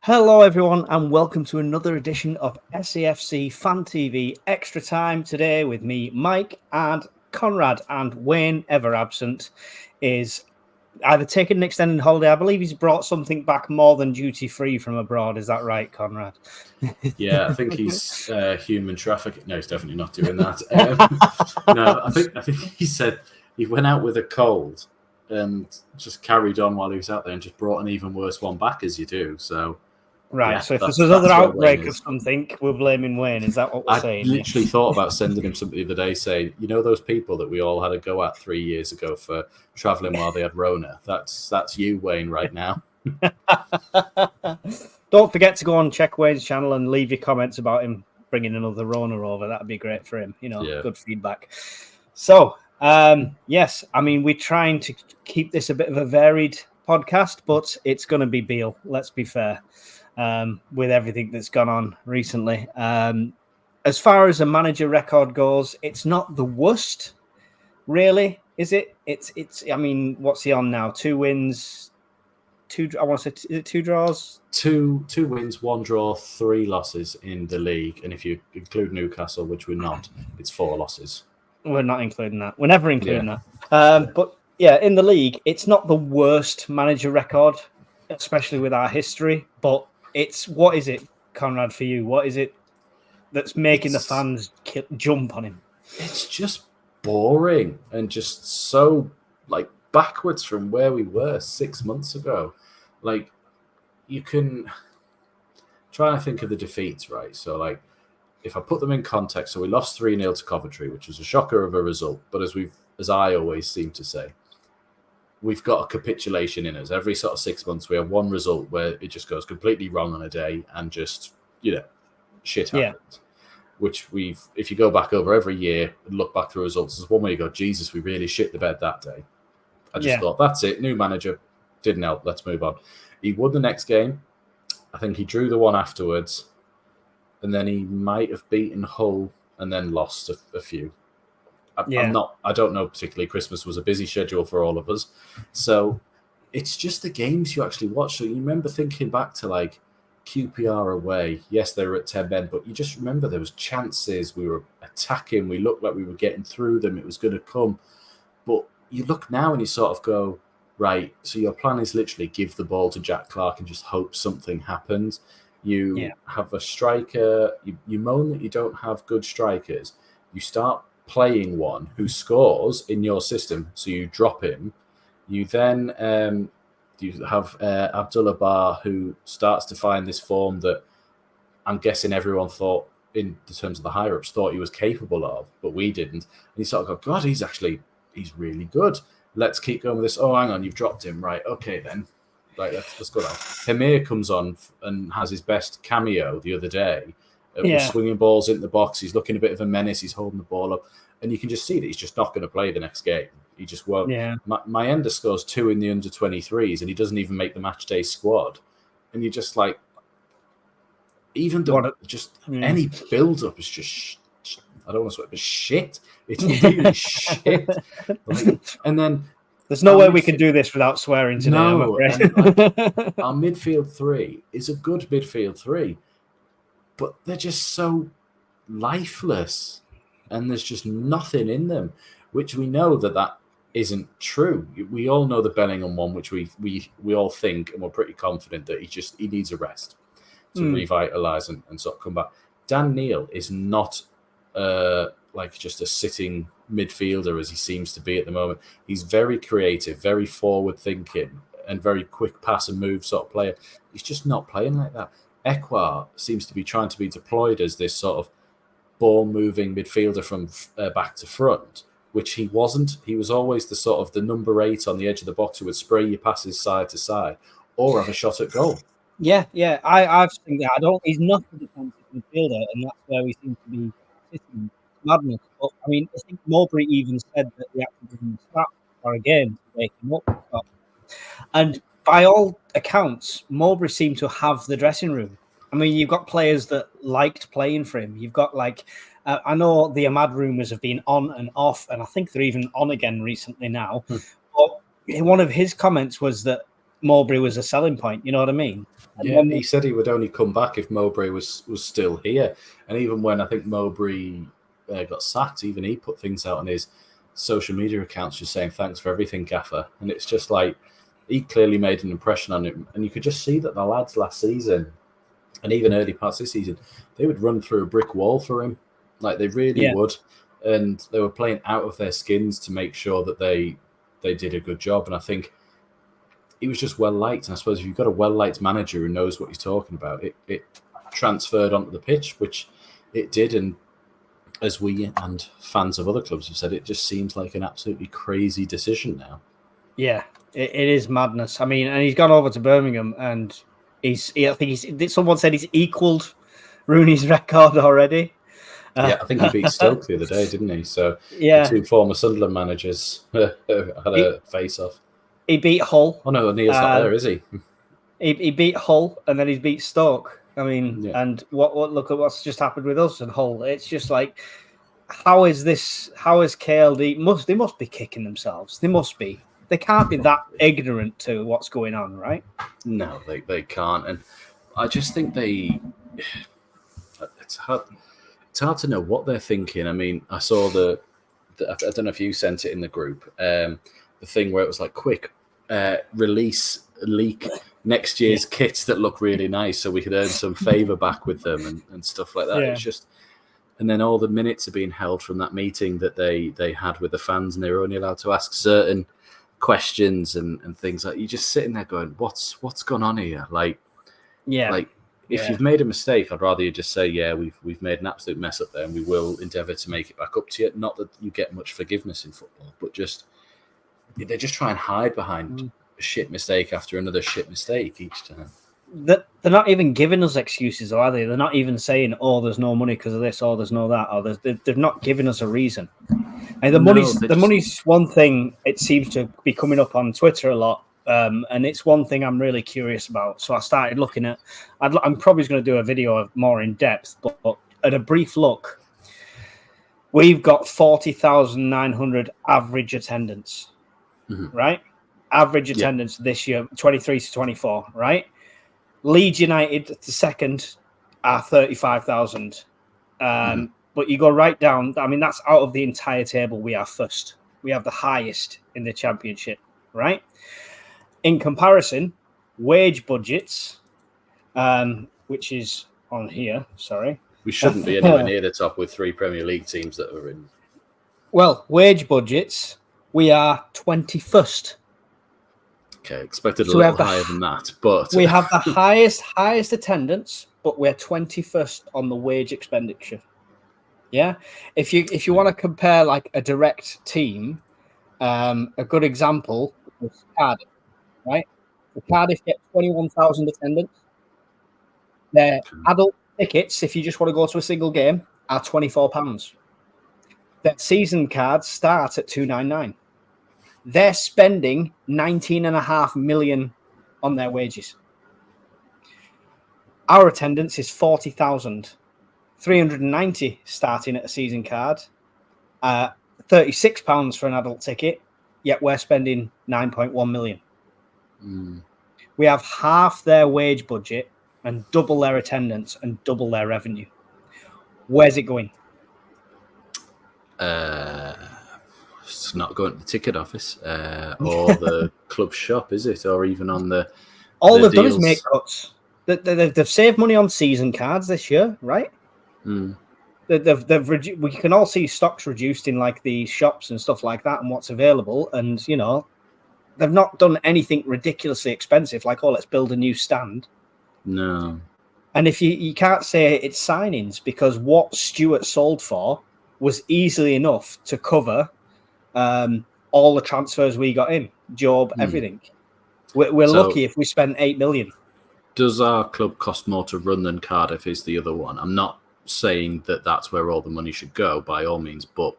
Hello, everyone, and welcome to another edition of SAFC Fan TV Extra Time. Today with me, Mike, and Conrad, and Wayne, ever absent, is either taking an extended holiday. I believe he's brought something back more than duty-free from abroad. Is that right, Conrad? Yeah, I think he's human trafficking. No, he's definitely not doing that. No, I think he said he went out with a cold and just carried on while he was out there and just brought an even worse one back, as you do. So, Right, yeah, so if there's another outbreak of something, we're blaming Wayne. Is that what we're saying? I literally thought about sending him something the other day saying, you know those people that we all had a go at 3 years ago for travelling while they had Rona? That's you, Wayne, right now. Don't forget to go and check Wayne's channel and leave your comments about him bringing another Rona over. That'd be great for him. Good feedback. So, yes, I mean, we're trying to keep this a bit of a varied podcast, but it's going to be Beale. Let's be fair. With everything that's gone on recently. As far as a manager record goes, it's not the worst, really, is it? It's. I mean, what's he on now? 2 wins, I want to say 2 draws. Two wins, 1 draw, 3 losses in the league, and if you include Newcastle, which we're not, it's 4 losses. We're not including that. We're never including that. But yeah, in the league, it's not the worst manager record, especially with our history, but what is it, Conrad, for you? What is it that's making the fans jump on him? It's just boring and just so backwards from where we were 6 months ago. You can try and think of the defeats, right? So if I put them in context, so we lost 3-0 to Coventry, which was a shocker of a result, but as I always seem to say, we've got a capitulation in us. Every sort of 6 months, we have one result where it just goes completely wrong on a day and just, shit happens. Which if you go back over every year and look back through results, there's one where you go, Jesus, we really shit the bed that day. I just thought, that's it. New manager, didn't help. Let's move on. He won the next game. I think he drew the one afterwards. And then he might have beaten Hull and then lost a few. I don't know particularly. Christmas was a busy schedule for all of us. So it's just the games you actually watch. So you remember thinking back to QPR away. Yes, they were at 10 men, but you just remember there was chances. We were attacking. We looked like we were getting through them. It was going to come. But you look now and you sort of go, right, so your plan is literally give the ball to Jack Clark and just hope something happens. You have a striker. You moan that you don't have good strikers. You start playing one who scores in your system, so you drop him. You then you have Abdullah Bar, who starts to find this form that I'm guessing everyone thought, in terms of the higher-ups, thought he was capable of, but we didn't. And you sort of go, God, he's really good. Let's keep going with this. Oh, hang on, you've dropped him. Right, okay then. Let's go down. Hemir comes on and has his best cameo the other day. He's swinging balls into the box. He's looking a bit of a menace. He's holding the ball up. And you can just see that he's just not going to play the next game. He just won't. Yeah. Mayenda scores 2 in the under-23s, and he doesn't even make the matchday squad. And you're just like, even any build-up is just, I don't want to swear, but shit. It's really shit. And then there's no way we can do this without swearing today. No, our midfield 3 is a good midfield 3, but they're just so lifeless, and there's just nothing in them, which we know that isn't true. We all know the Bellingham one, which we all think, and we're pretty confident that he needs a rest to revitalise and sort of come back. Dan Neil is not just a sitting midfielder as he seems to be at the moment. He's very creative, very forward thinking, and very quick pass and move sort of player. He's just not playing like that. Ekwar seems to be trying to be deployed as this sort of ball moving midfielder from back to front, which he wasn't. He was always the sort of the number 8 on the edge of the box who would spray your passes side to side or have a shot at goal. Yeah. I've seen that. He's not a defensive midfielder, and that's where we seem to be sitting. Madness. But I mean, I think Mowbray even said that the actual didn't start for a game to wake him up. And by all accounts, Mowbray seemed to have the dressing room. I mean, you've got players that liked playing for him. You've got I know the Ahmad rumours have been on and off, and I think they're even on again recently now. But one of his comments was that Mowbray was a selling point. You know what I mean? Yeah, he said he would only come back if Mowbray was still here. And even when I think Mowbray got sacked, even he put things out on his social media accounts just saying, thanks for everything, Gaffer. And it's just like, he clearly made an impression on him. And you could just see that the lads last season, and even early parts this season, they would run through a brick wall for him. Like, they really would. And they were playing out of their skins to make sure that they did a good job. And I think he was just well-liked. And I suppose if you've got a well-liked manager who knows what he's talking about, it transferred onto the pitch, which it did. And as we and fans of other clubs have said, it just seems like an absolutely crazy decision now. Yeah, it is madness. I mean, and he's gone over to Birmingham, and I think someone said he's equalled Rooney's record already. Yeah, I think he beat Stoke the other day, didn't he? So the two former Sunderland managers had a face-off. He beat Hull. Oh no, Neil's not there, is he? He beat Hull, and then he's beat Stoke. I mean, and what look at what's just happened with us and Hull. It's just like, how is this? How is KLD? They must be kicking themselves. They must be. They can't be that ignorant to what's going on, right? No, they can't. And I just think it's hard to know what they're thinking. I mean, I saw I don't know if you sent it in the group, the thing where it was like, quick, leak next year's kits that look really nice so we could earn some favour back with them and stuff like that. It's just, and then all the minutes are being held from that meeting that they had with the fans, and they were only allowed to ask certain questions and things. Like, you're just sitting there going, what's gone on here? If you've made a mistake, I'd rather you just say, we've made an absolute mess up there, and we will endeavour to make it back up to you. Not that you get much forgiveness in football, but they just try and hide behind a shit mistake after another shit mistake each time. They're not even giving us excuses, are they? They're not even saying, "Oh, there's no money because of this," or "There's no that," or they're not giving us a reason. And the money's one thing. It seems to be coming up on Twitter a lot. And it's one thing I'm really curious about. So I started looking at. I'm probably going to do a video of more in depth, but at a brief look, we've got 40,900 average attendance, right? Average attendance this year, 23 to 24, right? Leeds United, the second, are 35,000. But you go right down. I mean, that's out of the entire table. We are first. We have the highest in the Championship, right? In comparison, wage budgets, which is on here, sorry. We shouldn't be anywhere near the top with 3 Premier League teams that are in. Well, wage budgets, we are 21st. Okay, expected a little higher than that, but we have the highest attendance, but we're 21st on the wage expenditure. Yeah, if you want to compare like a direct team, a good example is Cardiff. Right, the Cardiff get 21,000 attendance. Their adult tickets, if you just want to go to a single game, are £24. Their season cards start at £299. They're spending $19.5 million on their wages. Our attendance is 40,000, 390 starting at a season card, £36 for an adult ticket. Yet we're spending $9.1 million. We have half their wage budget and double their attendance and double their revenue. Where's it going? It's not going to the ticket office or the club shop, is it? Or even on the all they've done is make cuts. They've saved money on season cards this year, right? We can all see stocks reduced in like the shops and stuff like that, and what's available, and they've not done anything ridiculously expensive, like, let's build a new stand. No. And if you can't say it's signings, because what Stuart sold for was easily enough to cover all the transfers we got in, Job, everything. We're lucky if we spent $8 million. Does our club cost more to run than Cardiff is the other one? I'm not saying that that's where all the money should go, by all means, but...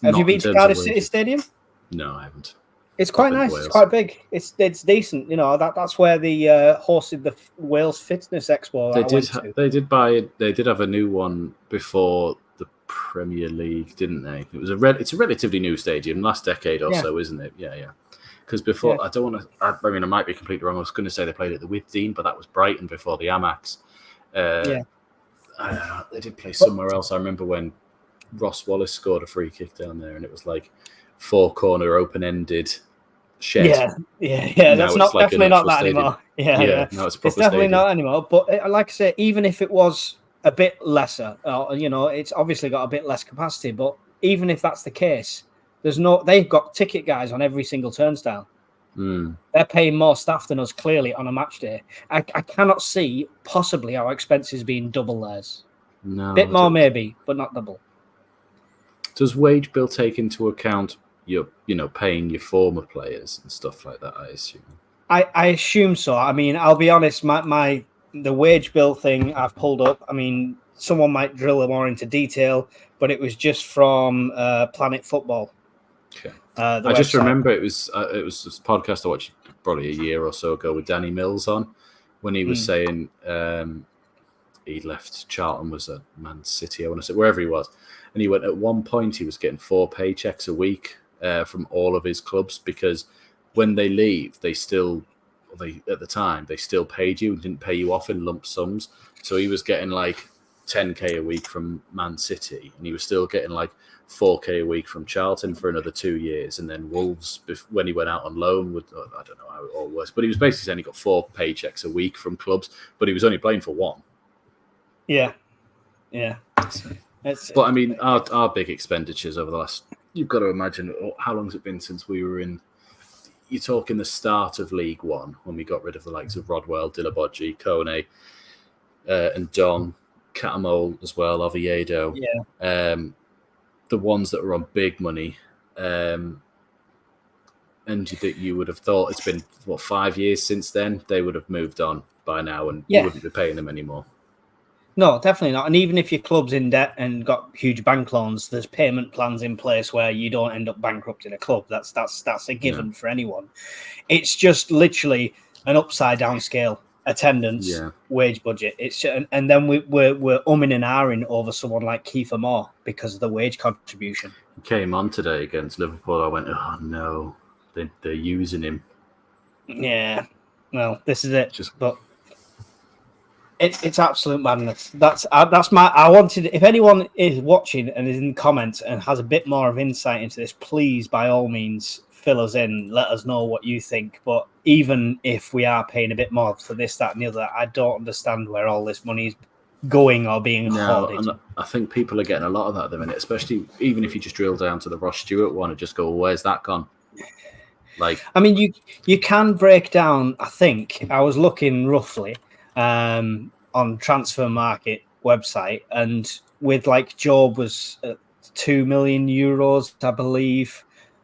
Have you been to Cardiff City Stadium? No, I haven't. It's quite nice. It's quite big. It's decent. That's where the hosted the Wales Fitness Expo. They did have a new one before the Premier League, didn't they? It's a relatively new stadium, last decade or so, isn't it? Yeah. Because before, I don't want to. I mean, I might be completely wrong. I was going to say they played at the Withdean, but that was Brighton before the Amex. I don't know. They did play somewhere else. I remember when Ross Wallace scored a free kick down there, and it was like 4-corner open-ended shed. That's not like definitely not that stadium anymore. No, it's definitely not anymore. But like I say, even if it was a bit lesser, it's obviously got a bit less capacity. But even if that's the case, they've got ticket guys on every single turnstile. They're paying more staff than us clearly on a match day. I cannot see possibly our expenses being double theirs. No, bit more maybe, but not double. Does wage bill take into account your paying your former players and stuff like that? I assume. I assume so. I mean, I'll be honest. The wage bill thing I've pulled up. I mean, someone might drill more into detail, but it was just from Planet Football. Okay. I just remember it was this podcast I watched probably a year or so ago with Danny Mills on, when he was saying he left Charlton, was at Man City, I want to say, wherever he was, and he went at one point he was getting 4 paychecks a week from all of his clubs, because when they leave, at the time they still paid you and didn't pay you off in lump sums. So he was getting like 10k a week from Man City, and he was still getting like 4k a week from Charlton for another 2 years, and then Wolves, when he went out on loan, I don't know how it all works, but he was basically saying he got 4 paychecks a week from clubs, but he was only playing for 1. But I mean, our big expenditures over the last, you've got to imagine, how long has it been since we were in, you're talking the start of League One, when we got rid of the likes of Rodwell, Dillabodji, Kone, and Don, Catamole as well, Oviedo. The ones that were on big money, and that you would have thought it's been 5 years since then, they would have moved on by now, and you wouldn't be paying them anymore. No, definitely not. And even if your club's in debt and got huge bank loans, there's payment plans in place where you don't end up bankrupting a club. That's a given for anyone. It's just literally an upside down scale. Attendance, wage budget. It's and then we're umming and ahhing over someone like Kiefer Moore because of the wage contribution. He came on today against Liverpool. I went, oh no, they're using him. Yeah, well, this is it. But it's absolute madness. That's my. I wanted. If anyone is watching and is in the comments and has a bit more of insight into this, please by all means fill us in. Let us know what you think. But even if we are paying a bit more for this, that, and the other, I don't understand where all this money is going or being hoarded. And I think people are getting a lot of that at the minute, especially even if you just drill down to the Ross Stewart one and just go, well, where's that gone? Like, I mean, you can break down. I think I was looking roughly on Transfer Market website, and with like Job was €2 million, I believe.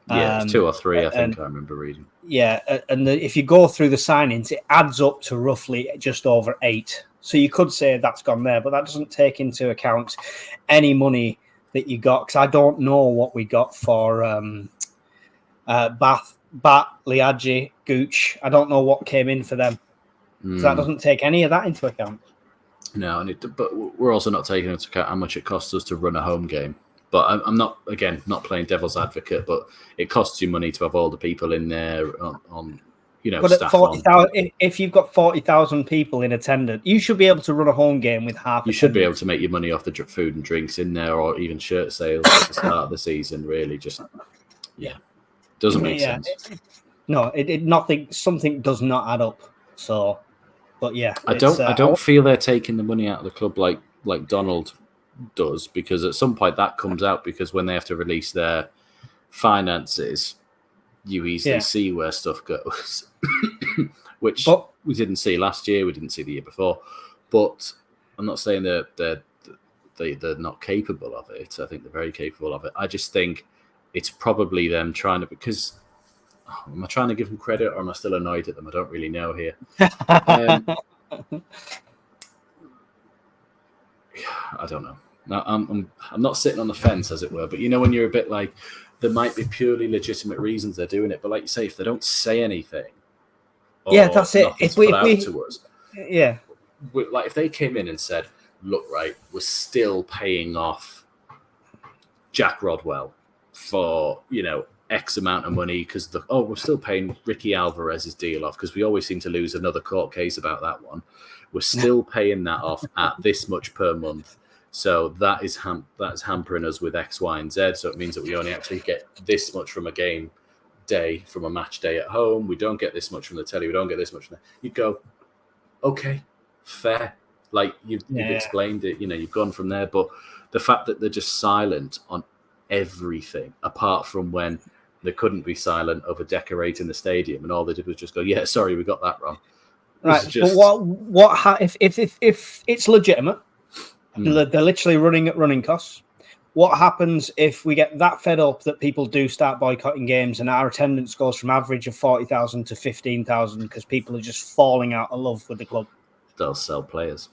Yeah, it's 2 or 3, I think I remember reading. Yeah, and if you go through the signings, it adds up to roughly just over 8. So you could say that's gone there, but that doesn't take into account any money that you got, because I don't know what we got for Bat, Liadji, Gooch. I don't know what came in for them. So that doesn't take any of that into account. No, but we're also not taking into account how much it costs us to run a home game. But I'm not playing devil's advocate, but it costs you money to have all the people in there on but staff. At 40,000, if you've got 40,000 people in attendance, you should be able to run a home game with half. You should be able to make your money off the food and drinks in there, or even shirt sales at the start of the season. Really, doesn't make sense. Something does not add up. So, but yeah, I don't feel they're taking the money out of the club like Donald does, because at some point that comes out, because when they have to release their finances, you easily see where stuff goes, which we didn't see last year, we didn't see the year before. But I'm not saying they're not capable of it. I think they're very capable of it. I just think it's probably them trying to, because am I trying to give them credit, or am I still annoyed at them? I don't really know here. I don't know. Now, I'm not sitting on the fence, as it were, but when you're a bit like, there might be purely legitimate reasons they're doing it, but like you say, if they don't say anything, that's it. If we to us, like if they came in and said, "Look, right, we're still paying off Jack Rodwell for X amount of money because we're still paying Ricky Alvarez's deal off because we always seem to lose another court case about that one. We're still paying that off at this much per month. So that is that's hampering us with X, Y, and Z. So it means that we only actually get this much from a game day, from a match day at home. We don't get this much from the telly. We don't get this much from you go, okay, fair. Like you've explained it, you've gone from there. But the fact that they're just silent on everything, apart from when they couldn't be silent over decorating the stadium, and all they did was just go, "Yeah, sorry, we got that wrong." Right. Just... But if it's legitimate, they're literally running at running costs. What happens if we get that fed up that people do start boycotting games and our attendance goes from average of 40,000 to 15,000 because people are just falling out of love with the club? They'll sell players.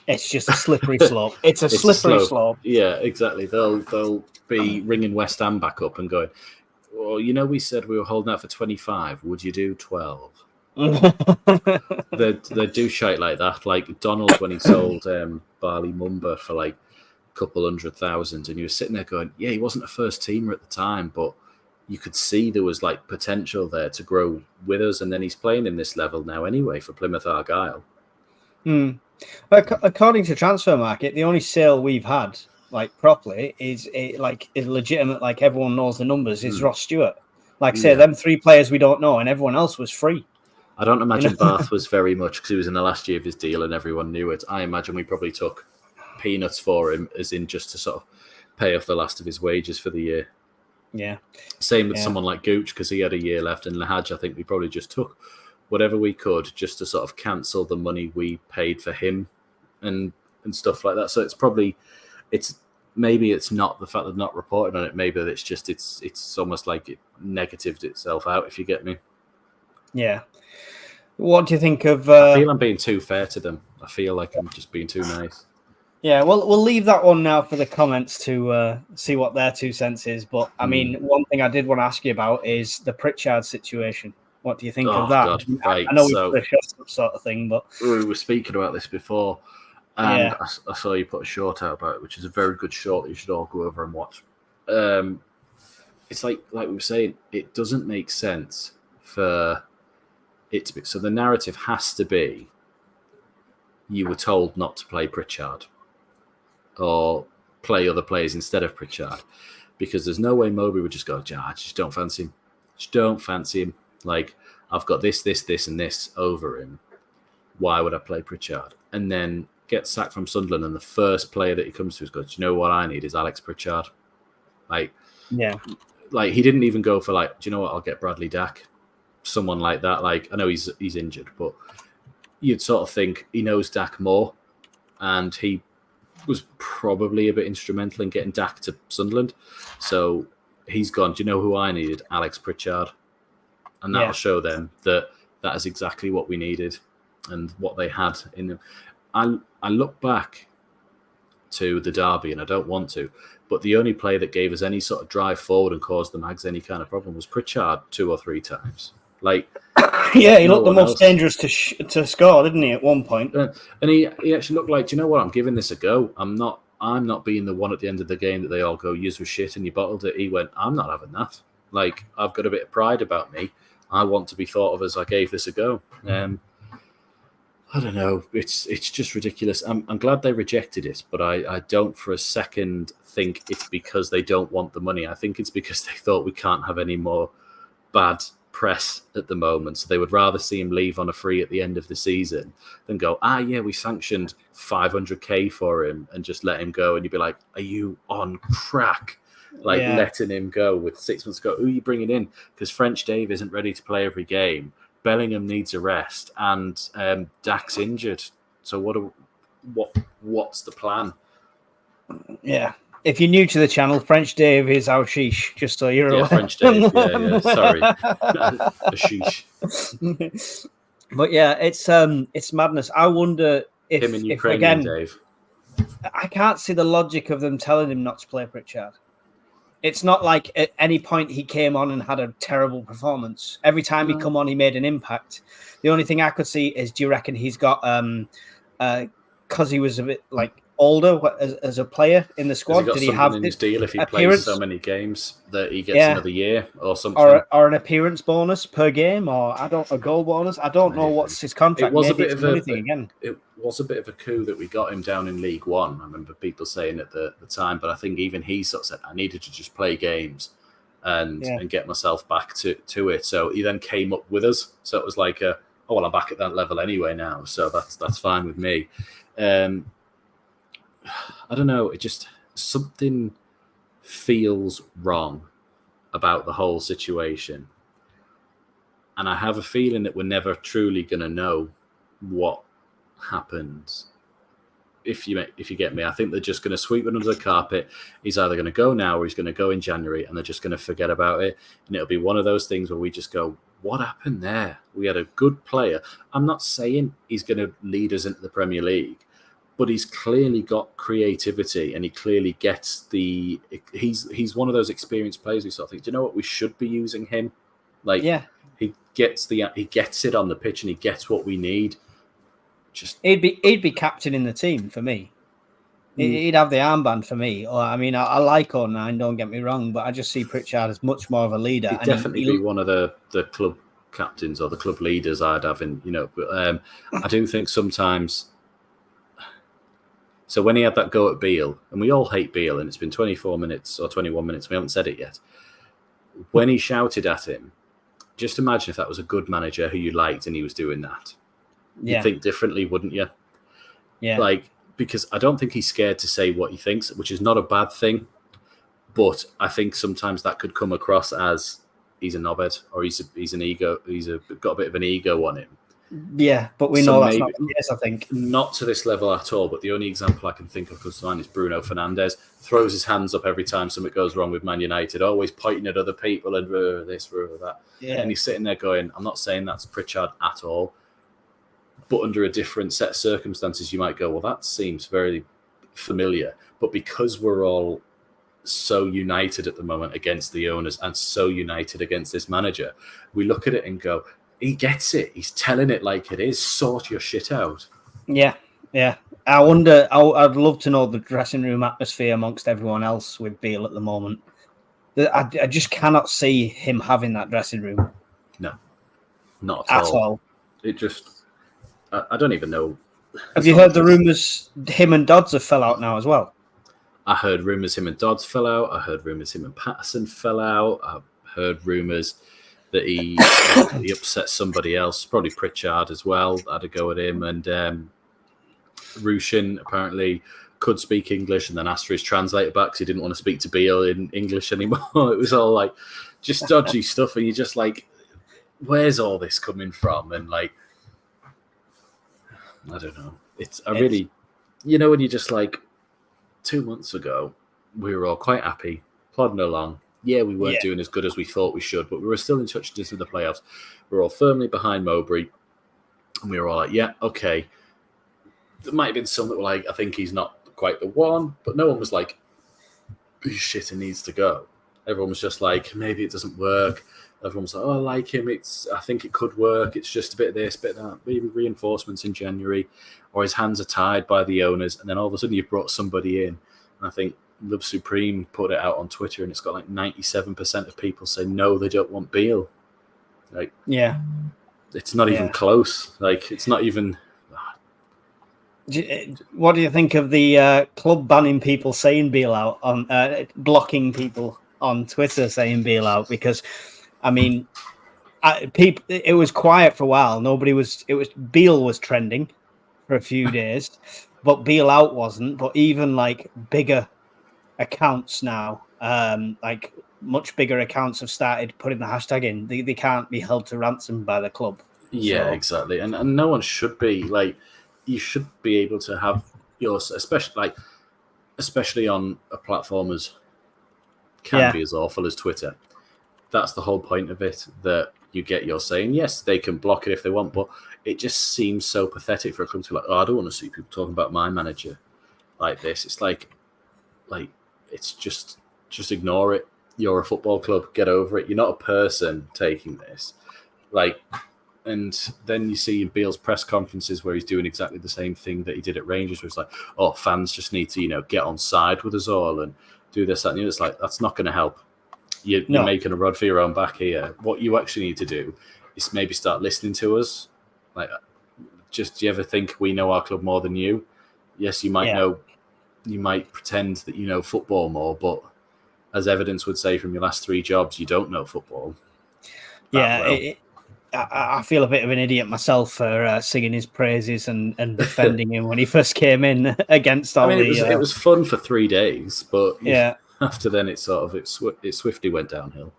It's just a slippery slope. It's a slippery slope. Yeah, exactly. They'll be ringing West Ham back up and going, well, we said we were holding out for 25. Would you do 12? they do shite like that. Like Donald when he sold Barley Mumba for like a couple 100,000, and you were sitting there going, yeah, he wasn't a first teamer at the time, but you could see there was like potential there to grow with us, and then he's playing in this level now anyway for Plymouth Argyle. According to Transfer Market, the only sale we've had like properly is legitimate, like everyone knows the numbers, is Ross Stewart. Like say them 3 players we don't know, and everyone else was free. I don't imagine Bath was very much because he was in the last year of his deal and everyone knew it. I imagine we probably took peanuts for him, as in just to sort of pay off the last of his wages for the year. Yeah. Same with someone like Gooch, because he had a year left, and Lahaj, I think we probably just took whatever we could just to sort of cancel the money we paid for him and stuff like that. So maybe it's not the fact that they're not reporting on it. Maybe it's just it's almost like it negatived itself out, if you get me. Yeah. What do you think of... I feel I'm being too fair to them. I feel like I'm just being too nice. Yeah, well, we'll leave that one now for the comments to see what their 2 cents is. But, I mean, one thing I did want to ask you about is the Pritchard situation. What do you think of that? God, right. I know we've discussed that sort of thing, but... We were speaking about this before, and I saw you put a short out about it, which is a very good short that you should all go over and watch. It's like we were saying, it doesn't make sense for it to be... So the narrative has to be you were told not to play Pritchard or play other players instead of Pritchard, because there's no way Moby would just go, I just don't fancy him. Just don't fancy him. Like, I've got this, and this over him. Why would I play Pritchard? And then get sacked from Sunderland, and the first player that he comes to is goes, do you know what I need is Alex Pritchard? Like, yeah. Like, he didn't even go for, like, do you know what, I'll get Bradley Dack. Someone like that. Like, I know he's injured, but you'd sort of think he knows Dack more, and he was probably a bit instrumental in getting Dack to Sunderland. So he's gone, do you know who I needed? Alex Pritchard. And that'll show them that is exactly what we needed and what they had in them. I look back to the derby, and I don't want to, but the only player that gave us any sort of drive forward and caused the Mags any kind of problem was Pritchard 2 or 3 times. Like, yeah, he looked the most dangerous to score, didn't he, at one point? And he actually looked like, do you know what, I'm giving this a go. I'm not being the one at the end of the game that they all go, yous was shit and you bottled it. He went, I'm not having that. Like, I've got a bit of pride about me. I want to be thought of as I gave this a go. I don't know. It's just ridiculous. I'm glad they rejected it, but I don't for a second think it's because they don't want the money. I think it's because they thought we can't have any more bad press at the moment. So they would rather see him leave on a free at the end of the season than go, we sanctioned 500k for him and just let him go. And you'd be like, are you on crack? Like, letting him go with 6 months ago. Who are you bringing in? Because French Dave isn't ready to play every game. Bellingham needs a rest, and Dack's injured. So what's the plan? Yeah. If you're new to the channel, French Dave is Ashish, just so you're aware. French Dave. Yeah. Sorry, Ashish. But yeah, it's madness. I wonder if him and Ukrainian Dave. I can't see the logic of them telling him not to play Pritchard. It's not like at any point he came on and had a terrible performance. Every time he come on, he made an impact. The only thing I could see is, do you reckon he's got because he was a bit like older as a player in the squad? Did he have in his deal if he plays so many games that he gets another year or something, or an appearance bonus per game, or a goal bonus? I don't know what's his contract. It was a bit of a coup that we got him down in League One. I remember people saying at the time, but I think even he sort of said I needed to just play games and get myself back to it. So he then came up with us. So it was like, I'm back at that level anyway now. So that's fine with me. I don't know. It just something feels wrong about the whole situation, and I have a feeling that we're never truly going to know what happened. If you get me, I think they're just going to sweep it under the carpet. He's either going to go now or he's going to go in January, and they're just going to forget about it. And it'll be one of those things where we just go, what happened there? We had a good player. I'm not saying he's going to lead us into the Premier League, but he's clearly got creativity, and he clearly gets he's one of those experienced players who sort of think, do you know what, we should be using him. He gets it on the pitch, and he gets what we need. He'd be captain in the team for me. He'd have the armband for me. I mean, I like 09, don't get me wrong, but I just see Pritchard as much more of a leader. He'd definitely be one of the club captains or the club leaders I'd have in, but I do think sometimes. So when he had that go at Beale, and we all hate Beale, and it's been 24 minutes or 21 minutes, we haven't said it yet. When he shouted at him, just imagine if that was a good manager who you liked and he was doing that. You'd think differently, wouldn't you? Yeah. Because I don't think he's scared to say what he thinks, which is not a bad thing. But I think sometimes that could come across as he's a knobhead, or he's an ego. Got a bit of an ego on him. Yeah, but we know that's not the case, I think. Not to this level at all, but the only example I can think of comes to mind is Bruno Fernandes. Throws his hands up every time something goes wrong with Man United, always pointing at other people and this, that. Yeah. And he's sitting there going, I'm not saying that's Pritchard at all, but under a different set of circumstances, you might go, well, that seems very familiar. But because we're all so united at the moment against the owners and so united against this manager, we look at it and go, he gets it. He's telling it like it is. Sort your shit out. Yeah. I wonder, I'd love to know the dressing room atmosphere amongst everyone else with Beale at the moment. I just cannot see him having that dressing room. No, not at all. It just, I don't even know. Have you heard the rumours him and Dodds have fell out now as well? I heard rumours him and Dodds fell out. I heard rumours him and Patterson fell out. I've heard rumours that he upset somebody else, probably Pritchard as well. Had a go at him, and Rushin apparently could speak English, and then asked for his translator back because he didn't want to speak to Beale in English anymore. It was all like just dodgy stuff, and you're just like, where's all this coming from? And I don't know. Really, when you're just like, 2 months ago, we were all quite happy, plodding along. Yeah, we weren't doing as good as we thought we should, but we were still in touch with the playoffs. We were all firmly behind Mowbray, and we were all like, yeah, okay. There might have been some that were like, I think he's not quite the one, but no one was like, he's shit and needs to go. Everyone was just like, maybe it doesn't work. Everyone was like, oh, I like him. I think it could work. It's just a bit of this, bit of that. Maybe reinforcements in January, or his hands are tied by the owners, and then all of a sudden you've brought somebody in. And I think Love Supreme put it out on Twitter, and it's got like 97% of people say no, they don't want Beale. It's not even close. It's not even. What do you think of the club banning people saying Beale out on blocking people on Twitter saying Beale out? Because I mean, it was quiet for a while. Beale was trending for a few days, but Beale out wasn't. But even bigger accounts now, much bigger accounts have started putting the hashtag in. They can't be held to ransom by the club. Yeah, exactly. And no one should be. You should be able to have yours, especially on a platform as can be as awful as Twitter. That's the whole point of it, that you get your saying. Yes, they can block it if they want, but it just seems so pathetic for a club to I don't want to see people talking about my manager like this. It's it's just ignore it. You're a football club. Get over it. You're not a person taking this. And then you see in Beale's press conferences where he's doing exactly the same thing that he did at Rangers, where it's like, oh, fans just need to, get on side with us all and do this, that, and it's like, that's not going to help. You're making a rod for your own back here. What you actually need to do is maybe start listening to us. Like, do you ever think we know our club more than you? Yes, you might know, you might pretend that you know football more, but as evidence would say from your last 3 jobs, you don't know football. I feel a bit of an idiot myself for singing his praises and defending him when he first came in against all it was fun for 3 days, but after then it swiftly went downhill.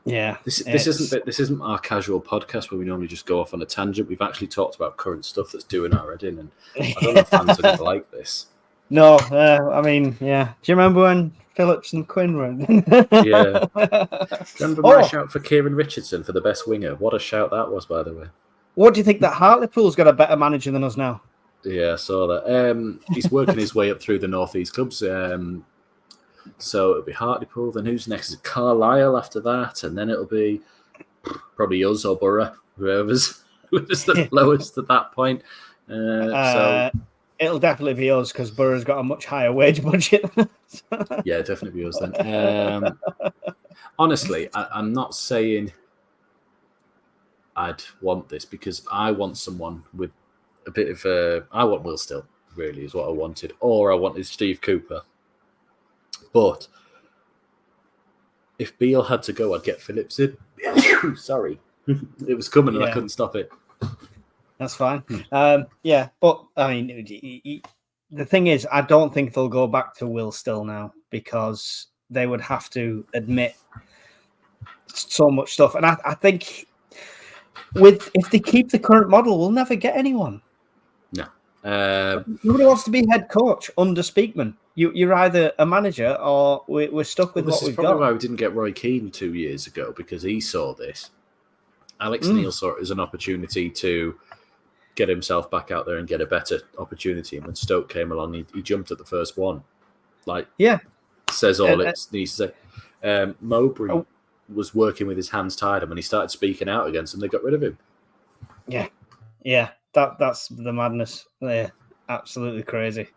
Yeah, this isn't our casual podcast where we normally just go off on a tangent. We've actually talked about current stuff that's doing our head in, and I don't know if fans are going to like this. No, do you remember when Phillips and Quinn were in? Yeah. Remember my shout for Kieran Richardson for the best winger? What a shout that was, by the way. What do you think that Hartlepool's got a better manager than us now? Yeah, I saw that. He's working his way up through the North East clubs. So it'll be Hartlepool. Then who's next? Is Carlisle after that? And then it'll be probably us or Borough, whoever's the lowest at that point. It'll definitely be us because Borough's got a much higher wage budget. Yeah, definitely be us then. Honestly, I'm not saying I'd want this because I want someone with a bit of I want Will Still, really, is what I wanted. Or I wanted Steve Cooper. But if Beale had to go, I'd get Phillips in. Sorry. It was coming and I couldn't stop it. That's fine. But I mean, the thing is, I don't think they'll go back to Will Still now because they would have to admit so much stuff. And I think if they keep the current model, we'll never get anyone. No. Nobody wants to be head coach under Speakman. You're either a manager or we're stuck with what we've got. This is probably why we didn't get Roy Keane 2 years ago, because he saw this. Alex Neil saw it as an opportunity to get himself back out there and get a better opportunity. And when Stoke came along, he jumped at the first one. Says all it needs to say. Mowbray was working with his hands tied, and when he started speaking out against them, they got rid of him. Yeah. That's the madness. They're absolutely crazy.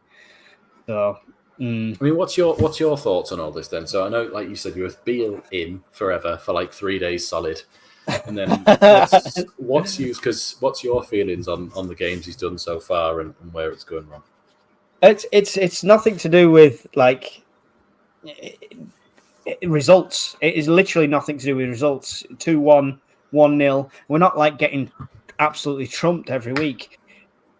So, I mean, what's your thoughts on all this then? So I know, like you said, you were Beale in forever for like 3 days solid. And then what's your feelings on the games he's done so far and where it's going wrong? It's nothing to do with like results. It is literally nothing to do with results. 2-1, 1-0. We're not like getting absolutely trumped every week.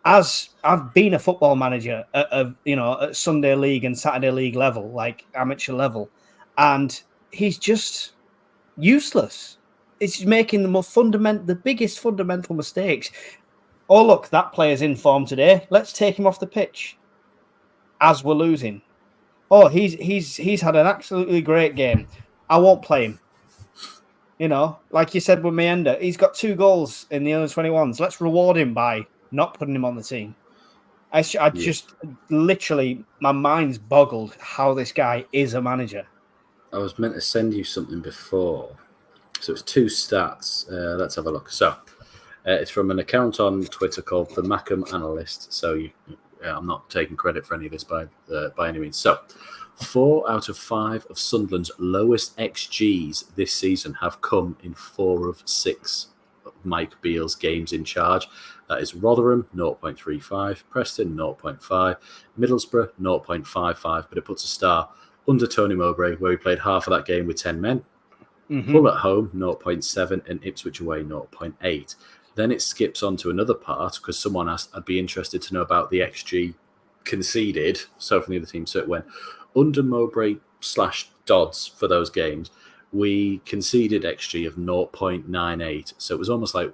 As I've been a football manager at Sunday League and Saturday League level, like amateur level, and he's just useless. It's making the biggest fundamental mistakes. Oh, look, that player's in form today. Let's take him off the pitch as we're losing. Oh, he's had an absolutely great game. I won't play him. Like you said with Meander, he's got 2 goals in the under-21s. Let's reward him by not putting him on the team. I just literally, my mind's boggled how this guy is a manager. I was meant to send you something before. So it's 2 stats. Let's have a look. So it's from an account on Twitter called the Mackham Analyst. So I'm not taking credit for any of this by any means. So 4 out of 5 of Sunderland's lowest XGs this season have come in 4 of 6 of Mike Beale's games in charge. That is Rotherham, 0.35, Preston, 0.5, Middlesbrough, 0.55, but it puts a star under Tony Mowbray, where he played half of that game with 10 men. Hull at home, 0.7, and Ipswich away, 0.8. Then it skips on to another part, because someone asked, I'd be interested to know about the XG conceded, so from the other team. So it went under Mowbray / Dodds for those games. We conceded XG of 0.98. So it was almost like,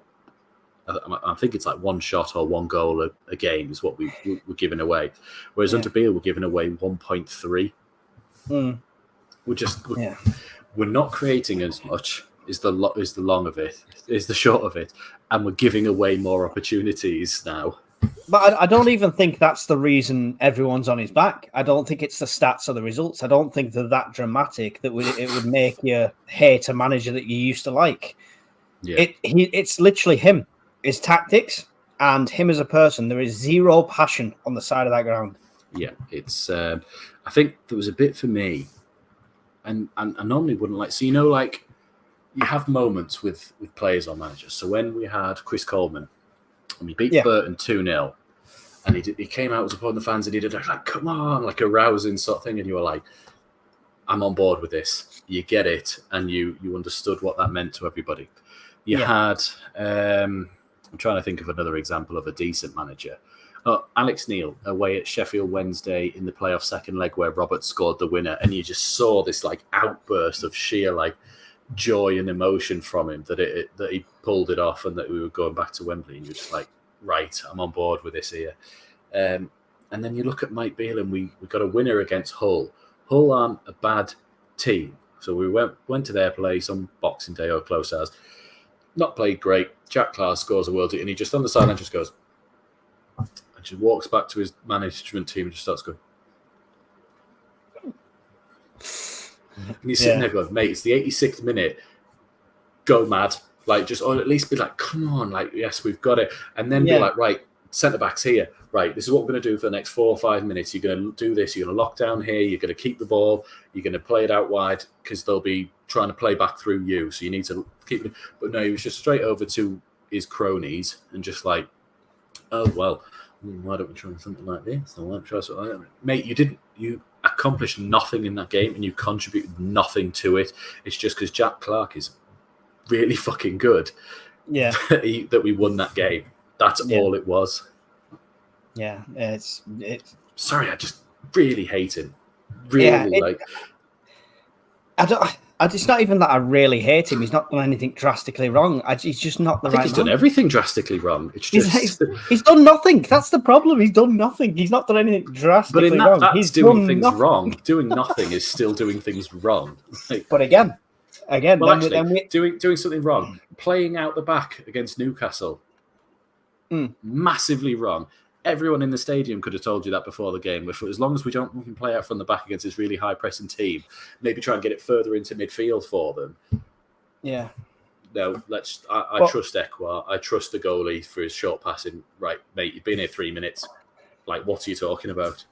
I think it's like 1 shot or 1 goal a game is what we were giving away. Whereas under Beale, we're giving away 1.3. We're not creating as much is the long of it, is the short of it, and we're giving away more opportunities now. But I don't even think that's the reason everyone's on his back. I don't think it's the stats or the results. I don't think they're that dramatic that it would make you hate a manager that you used to like. Yeah. It's literally him. his tactics and him as a person, there is zero passion on the side of that ground. Yeah, it's. I think there was a bit for me, and I normally wouldn't like. So like you have moments with players or managers. So when we had Chris Coleman, and we beat Burton 2-0, and he came out supporting the fans, and he did like, come on, like a rousing sort of thing, and you were like, I'm on board with this. You get it, and you understood what that meant to everybody. You had. I'm trying to think of another example of a decent manager. Alex Neil away at Sheffield Wednesday in the playoff second leg where Robert scored the winner, and you just saw this like outburst of sheer like joy and emotion from him that he pulled it off and that we were going back to Wembley, and you're just like, right, I'm on board with this here. And then you look at Mike Beale, and we got a winner against Hull. Hull aren't a bad team, so we went to their place on Boxing Day or close as. Not played great. Jack Clark scores a worldie, and he just on the sideline just goes. Just walks back to his management team and just starts going. And he's sitting there going, mate, it's the 86th minute. Go mad. Like, just, or at least be like, come on, like, yes, we've got it. And then be like, right, centre back's here. Right, this is what we're going to do for the next 4 or 5 minutes. You're going to do this. You're going to lock down here. You're going to keep the ball. You're going to play it out wide because they'll be trying to play back through you. So you need to keep it. But no, he was just straight over to his cronies and just like, oh, well, why don't we try something like this? Or why don't we try something like that? Mate, you accomplished nothing in that game and you contributed nothing to it. It's just because Jack Clark is really fucking good. Yeah. that we won that game. That's all it was. Yeah, it's. Sorry, I just really hate him. Really, It's not even that I really hate him. He's not done anything drastically wrong. He's just not the right. He's done everything drastically wrong. It's just he's done nothing. That's the problem. He's done nothing. He's not done anything drastically wrong. That's he's doing things wrong. Doing nothing is still doing things wrong. But again, well, doing something wrong. Playing out the back against Newcastle, massively wrong. Everyone in the stadium could have told you that before the game. As long as we can play out from the back against this really high-pressing team, maybe try and get it further into midfield for them. Yeah. No, I trust Ekwa. I trust the goalie for his short passing. Right, mate, you've been here 3 minutes. Like, what are you talking about?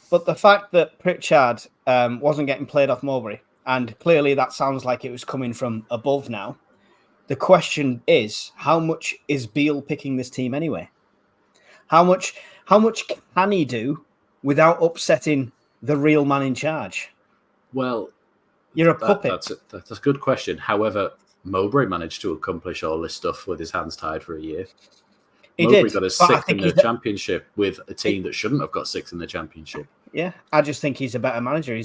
But the fact that Pritchard wasn't getting played off Mowbray, and clearly that sounds like it was coming from above now, the question is, how much is Beale picking this team anyway? How much can he do without upsetting the real man in charge? Well, you're a puppet. That's a good question. However, Mowbray managed to accomplish all this stuff with his hands tied for a year. Mowbray got a sixth in the championship with a team that shouldn't have got sixth in the championship. Yeah, I just think he's a better manager.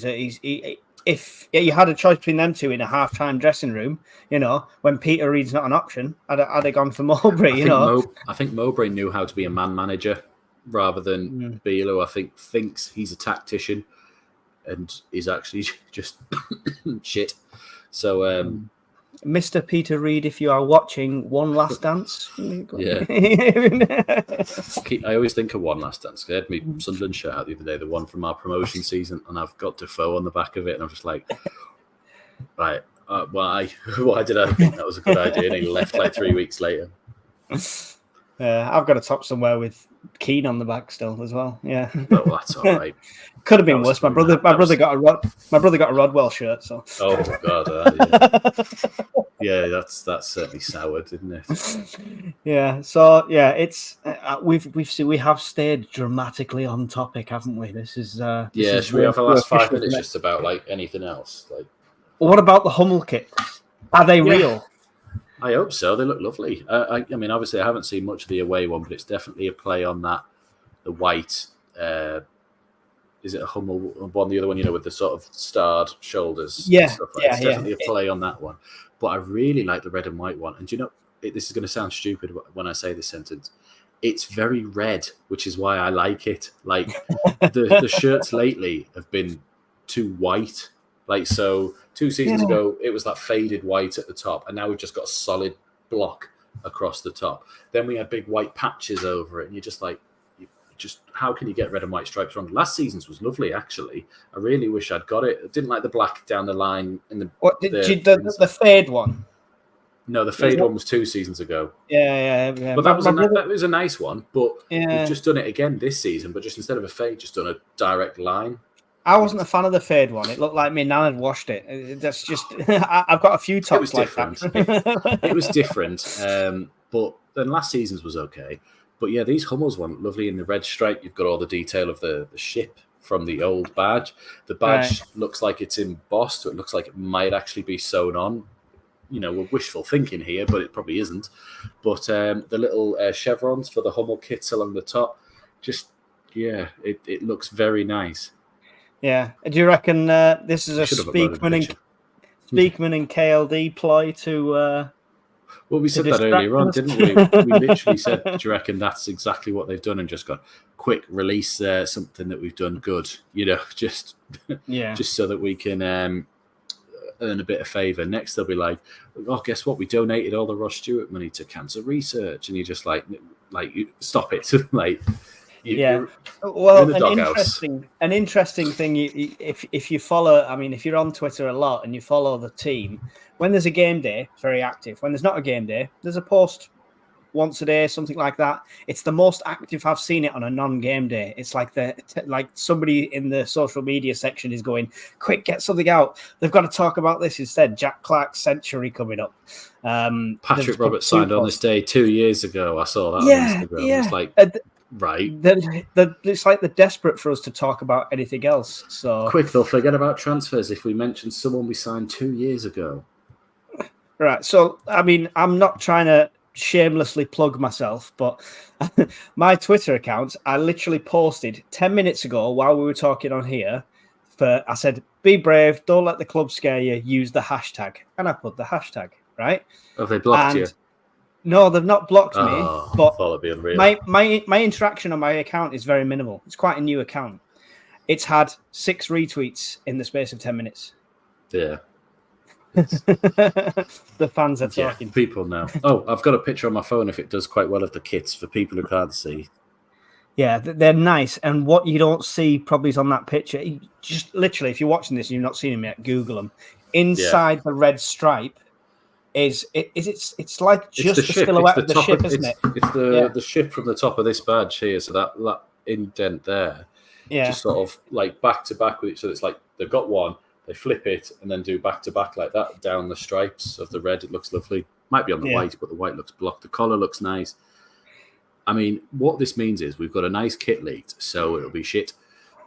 If you had a choice between them two in a half-time dressing room, when Peter Reid's not an option, I'd have gone for Mowbray. I think Mowbray knew how to be a man manager rather than Beale, who I think thinks he's a tactician and is actually just shit. So, Mr. Peter Reid, if you are watching, One Last Dance. Yeah. I always think of One Last Dance. I had my Sunderland shirt out the other day, the one from our promotion season, and I've got Defoe on the back of it, and I'm just like, right, why did I think that was a good idea? And he left like 3 weeks later. I've got a top somewhere with Keane on the back still as well. Yeah. Oh, well, that's all right. Could have been worse. My brother got a Rodwell shirt. So. Oh God, yeah, that's certainly soured, didn't it? Yeah. So yeah, it's we have stayed dramatically on topic, haven't we? This is should we have the last 5 minutes just about like anything else? Like, what about the Hummel kits? Are they real? I hope so. They look lovely. I mean, obviously, I haven't seen much of the away one, but it's definitely a play on that. The white. Is it a Hummel one? The other one, with the sort of starred shoulders. Yeah, and stuff like It's definitely a play on that one. But I really like the red and white one. And this is going to sound stupid when I say this sentence. It's very red, which is why I like it. Like the shirts lately have been too white. Like, so 2 seasons ago, it was that faded white at the top, and now we've just got a solid block across the top. Then we had big white patches over it, and you're just like, how can you get red and white stripes wrong? Last season's was lovely, actually. I really wish I'd got it. I didn't like the black down the line. The fade one? No, the fade one was 2 seasons ago. Yeah. But that was a nice one. But we've just done it again this season, but just instead of a fade, just done a direct line. I wasn't a fan of the fade one. It looked like me nan had washed it. That's just I've got a few tops like that. It was different. But then last season's was okay. But yeah, these Hummels one, lovely in the red stripe. You've got all the detail of the ship from the old badge. The badge looks like it's embossed, so it looks like it might actually be sewn on. We're wishful thinking here, but it probably isn't. But the little chevrons for the Hummel kits along the top, it looks very nice. Yeah. Do you reckon this is a Speakman and KLD ploy to... Well, we said that earlier on, didn't we? We literally said, do you reckon that's exactly what they've done, and just got quick release something that we've done good, just so that we can earn a bit of favour. Next, they'll be like, oh, guess what? We donated all the Ross Stewart money to cancer research, and you just like you stop it. Well, an interesting thing. If you follow, if you're on Twitter a lot and you follow the team, when there's a game day, it's very active. When there's not a game day, there's a post once a day, something like that. It's the most active I've seen it on a non-game day. It's like somebody in the social media section is going, quick, get something out. They've got to talk about this instead. Jack Clark's century coming up. Patrick Roberts signed on this day 2 years ago. I saw that on Instagram. Yeah. It's like, right. It's like they're desperate for us to talk about anything else. So quick, they'll forget about transfers if we mention someone we signed 2 years ago. Right. So, I'm not trying to shamelessly plug myself, but my Twitter account, I literally posted 10 minutes ago while we were talking on here. I said, be brave, don't let the club scare you, use the hashtag. And I put the hashtag, right? Have they blocked you? No, they've not blocked me. But it'd be unreal. My interaction on my account is very minimal. It's quite a new account. It's had 6 retweets in the space of 10 minutes. Yeah. The fans are talking. Yeah, people know. Oh, I've got a picture on my phone if it does quite well of the kits for people who can't see. Yeah, they're nice. And what you don't see probably is on that picture. Just literally, if you're watching this and you've not seen them yet, Google them. Inside the red stripe it's like just the silhouette of the ship, isn't it? It's the ship from the top of this badge here. So that indent there, just sort of like back to back with it. So it's like they've got one. They flip it and then do back-to-back like that down the stripes of the red. It looks lovely. Might be on the white, but the white looks blocked. The collar looks nice. What this means is we've got a nice kit leaked, so it'll be shit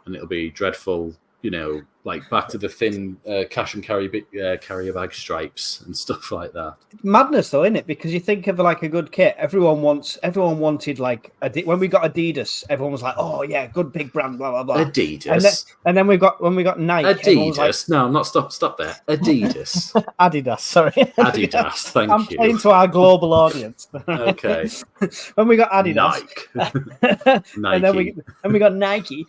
and it'll be dreadful, like back to the thin cash and carrier bag stripes and stuff like that. Madness though, isn't it? Because you think of like a good kit. Everyone wanted like when we got Adidas, everyone was like, oh yeah, good big brand, blah blah blah. Adidas. And then when we got Nike, Adidas. Like, no, not stop there. Adidas. Adidas. Sorry. Adidas. Thank you. I'm playing to our global audience. Okay. When we got Adidas, Nike. and we got Nike.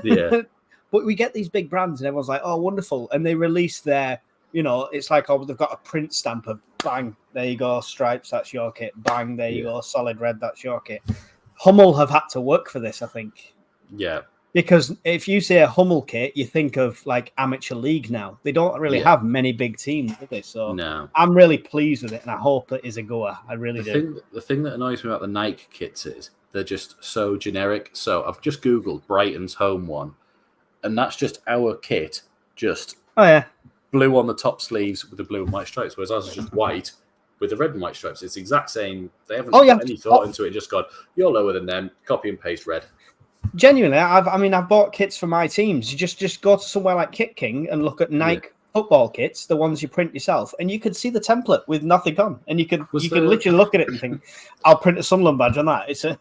Yeah. But we get these big brands and everyone's like, oh, wonderful. And they release their, it's like, oh, they've got a print stamp of bang, there you go, stripes, that's your kit. Bang, there you go, solid red, that's your kit. Hummel have had to work for this, I think. Yeah. Because if you say a Hummel kit, you think of like amateur league now. They don't really have many big teams, do they? So no. I'm really pleased with it and I hope it is a goer. I really do. The thing that annoys me about the Nike kits is they're just so generic. So I've just Googled Brighton's home one. And that's just our kit, just blue on the top sleeves with the blue and white stripes, whereas ours is just white with the red and white stripes. It's the exact same. They haven't put any thought into it. Just gone, you're lower than them, copy and paste red. Genuinely, I've bought kits for my teams. You just go to somewhere like Kit King and look at Nike football kits, the ones you print yourself, and you could see the template with nothing on, and you can literally look at it and think, I'll print a Sunderland badge on that. It's a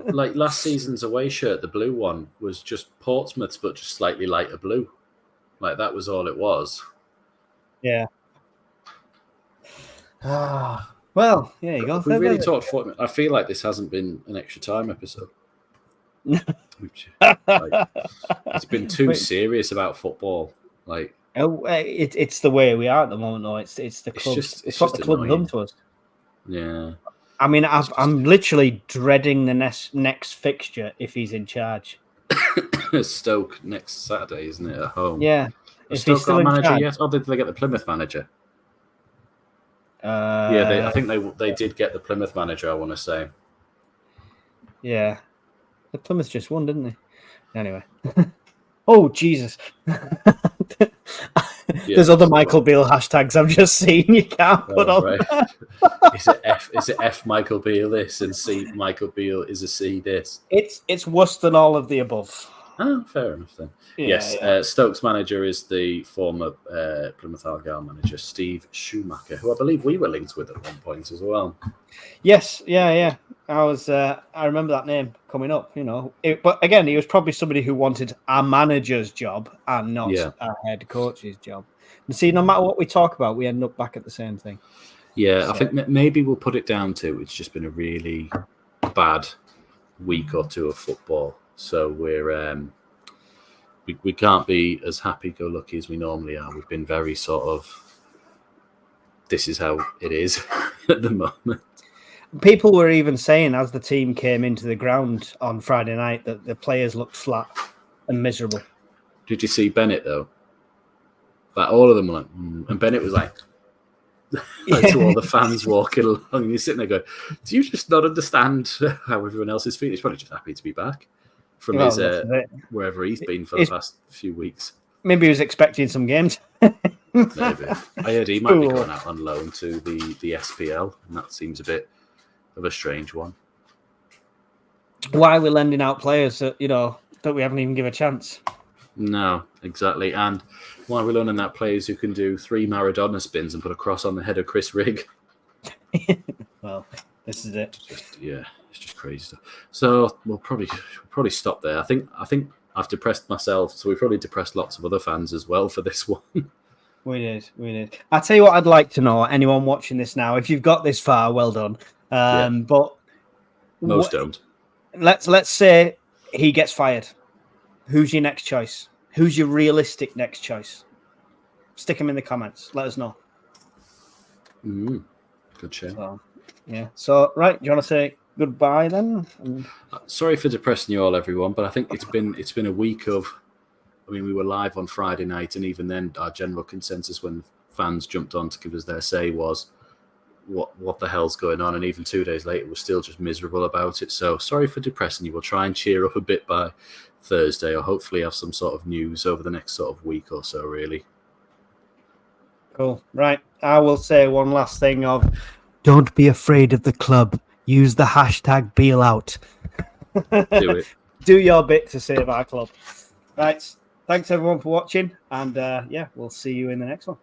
like last season's away shirt, the blue one was just Portsmouth's, but just slightly lighter blue. Like that was all it was. Yeah. Well, there you go. We really talked for. I feel like this hasn't been an extra time episode. It's been too serious about football. Like it's the way we are at the moment. though. It's the club. It's what the club done to us. Yeah. I'm literally dreading the next fixture if he's in charge. Stoke next Saturday, isn't it, at home? Yeah. Has Stoke got a manager yet? Or did they get the Plymouth manager? I think they did get the Plymouth manager, I want to say. Yeah. The Plymouth just won, didn't they? Anyway. Oh, Jesus. There's other Michael Beale hashtags I've just seen you can't put on. Right. Is it F Michael Beale this and C Michael Beale is a C this? It's worse than all of the above. Oh, fair enough then. Yes, Stokes manager is the former Plymouth Argyle manager, Steve Schumacher, who I believe we were linked with at one point as well. Yes, yeah. I remember that name coming up, but again, he was probably somebody who wanted a manager's job and not a head coach's job. And see, no matter what we talk about, we end up back at the same thing. Yeah, so. I think maybe we'll put it down to it's just been a really bad week or two of football. So we can't be as happy-go-lucky as we normally are. We've been very sort of, this is how it is at the moment. People were even saying as the team came into the ground on Friday night that the players looked flat and miserable. Did you see Bennett, though? Like, all of them were like, and Bennett was like to all the fans walking along. And you're sitting there going, do you just not understand how everyone else is feeling? He's probably just happy to be back from his wherever he's been for the past few weeks. Maybe he was expecting some games. Maybe. I heard he might be going out on loan to the SPL, and that seems a bit of a strange one. Why are we lending out players that we haven't even given a chance? No, exactly. And why are we loaning out players who can do 3 Maradona spins and put a cross on the head of Chris Rigg? Well, this is it. It's just crazy stuff. So we'll probably stop there. I think I've depressed myself, so we probably depressed lots of other fans as well for this one. We did. I'll tell you what I'd like to know, anyone watching this now, if you've got this far, well done. But most don't. Let's say he gets fired. Who's your next choice? Who's your realistic next choice? Stick them in the comments. Let us know. Good show. So, right, do you want to say goodbye then? Sorry for depressing you all, everyone, but I think it's been a week of. I mean, we were live on Friday night, and even then, our general consensus when fans jumped on to give us their say was, "What the hell's going on?" And even 2 days later, we're still just miserable about it. So, sorry for depressing you. We'll try and cheer up a bit by Thursday, or hopefully have some sort of news over the next sort of week or so. Really. Cool. Right. I will say one last thing of, don't be afraid of the club. Use the hashtag #BealOut. Do it. Do your bit to save our club. Right. Thanks everyone for watching. And we'll see you in the next one.